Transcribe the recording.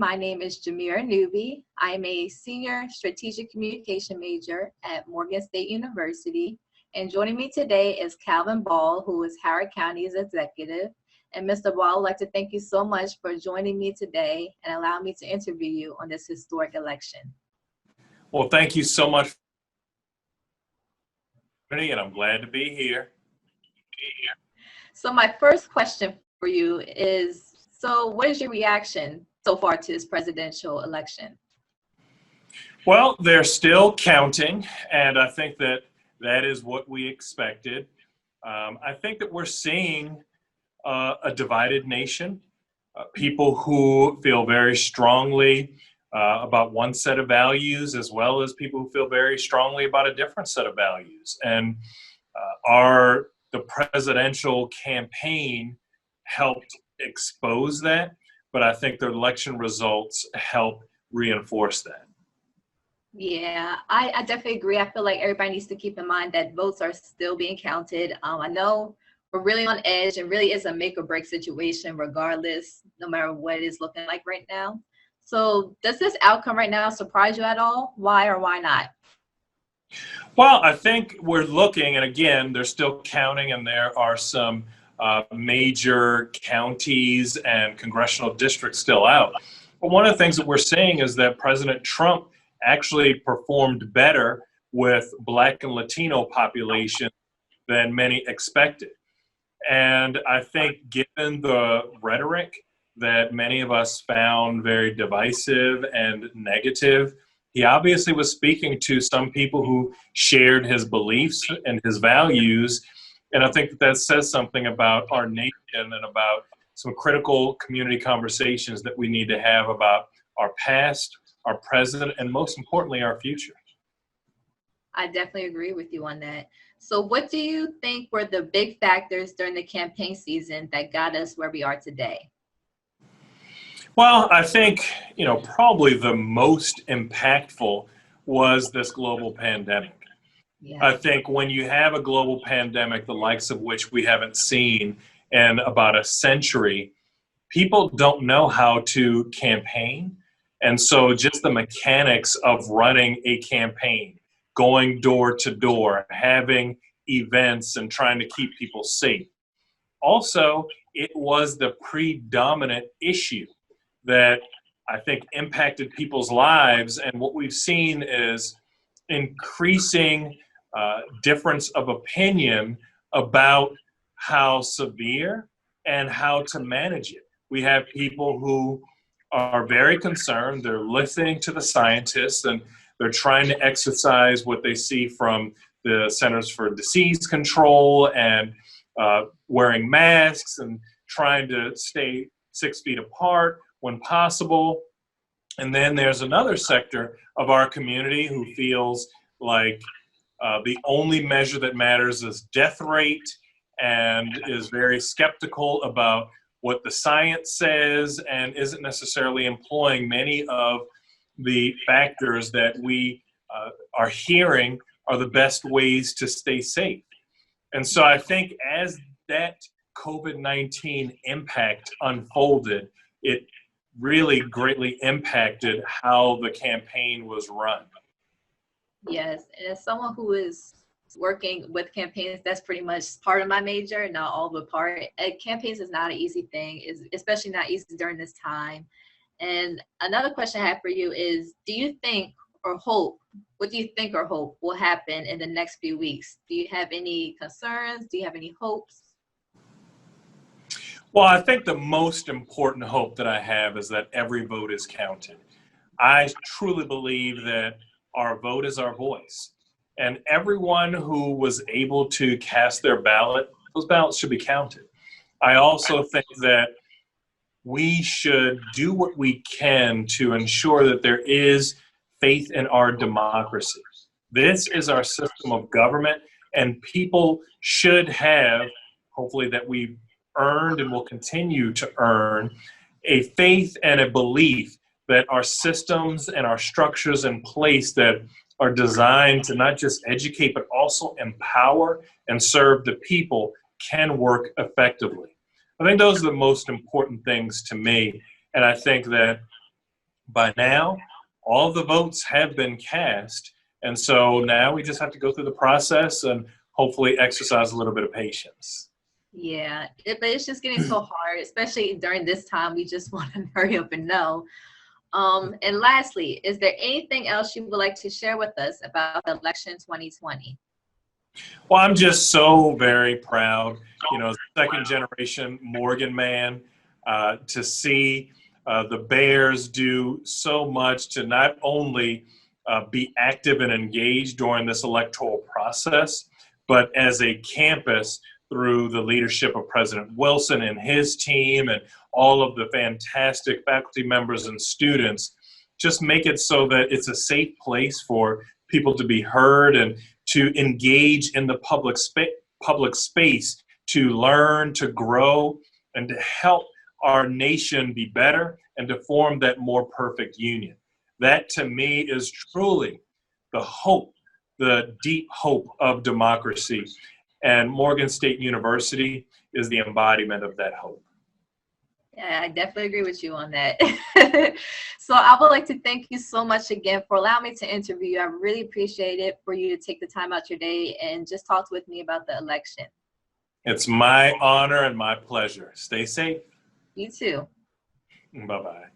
My name is Jamira Newby. I'm a senior strategic communication major at Morgan State University. And joining me today is Calvin Ball, who is Howard County's executive. And Mr. Ball, I'd like to thank you so much for joining me today and allowing me to interview you on this historic election. Well, thank you so much, and I'm glad to be here. So my first question for you is, what is your reaction so far to this presidential election? Well, they're still counting, and I think that that is what we expected. I think that we're seeing a divided nation, people who feel very strongly about one set of values, as well as people who feel very strongly about a different set of values. And the presidential campaign helped expose that, but I think the election results help reinforce that. Yeah, I definitely agree. I feel like everybody needs to keep in mind that votes are still being counted. I know we're really on edge and really is a make or break situation regardless, no matter what it is looking like right now. So does this outcome right now surprise you at all? Why or why not? Well, I think we're looking, and again, they're still counting, and there are some major counties and congressional districts still out. But one of the things that we're seeing is that President Trump actually performed better with Black and Latino population than many expected. And I think given the rhetoric that many of us found very divisive and negative, he obviously was speaking to some people who shared his beliefs and his values. And I think that that says something about our nation and about some critical community conversations that we need to have about our past, our present, and most importantly, our future. I definitely agree with you on that. So what do you think were the big factors during the campaign season that got us where we are today? Well, I think, probably the most impactful was this global pandemic. Yeah. I think when you have a global pandemic, the likes of which we haven't seen in about a century, people don't know how to campaign. And so just the mechanics of running a campaign, going door to door, having events and trying to keep people safe. Also, it was the predominant issue that I think impacted people's lives. And what we've seen is increasing difference of opinion about how severe and how to manage it. We have people who are very concerned. They're listening to the scientists and they're trying to exercise what they see from the Centers for Disease Control and wearing masks and trying to stay 6 feet apart when possible. And then there's another sector of our community who feels like the only measure that matters is death rate and is very skeptical about what the science says and isn't necessarily employing many of the factors that we are hearing are the best ways to stay safe. And so I think as that COVID-19 impact unfolded, it really greatly impacted how the campaign was run. Yes, and as someone who is working with campaigns, that's pretty much part of my major, not all but part. Campaigns is not an easy thing, especially not easy during this time. And another question I have for you is, do you think or hope, what do you think or hope will happen in the next few weeks? Do you have any concerns? Do you have any hopes? Well, I think the most important hope that I have is that every vote is counted. I truly believe that our vote is our voice. And everyone who was able to cast their ballot, those ballots should be counted. I also think that we should do what we can to ensure that there is faith in our democracy. This is our system of government, and people should have, hopefully that we've earned and will continue to earn, a faith and a belief that our systems and our structures in place that are designed to not just educate, but also empower and serve the people can work effectively. I think those are the most important things to me. And I think that by now, all the votes have been cast. And so now we just have to go through the process and hopefully exercise a little bit of patience. Yeah, but it's just getting so hard, especially during this time. We just want to hurry up and know. And lastly, is there anything else you would like to share with us about the election 2020? Well, I'm just so very proud, as a second generation Morgan man, to see the Bears do so much to not only be active and engaged during this electoral process, but as a campus through the leadership of President Wilson and his team and all of the fantastic faculty members and students, just make it so that it's a safe place for people to be heard and to engage in the public space, to learn, to grow, and to help our nation be better and to form that more perfect union. That to me is truly the hope, the deep hope of democracy. And Morgan State University is the embodiment of that hope. Yeah, I definitely agree with you on that. So I would like to thank you so much again for allowing me to interview you. I really appreciate it for you to take the time out your day and just talk with me about the election. It's my honor and my pleasure. Stay safe. You too. Bye-bye.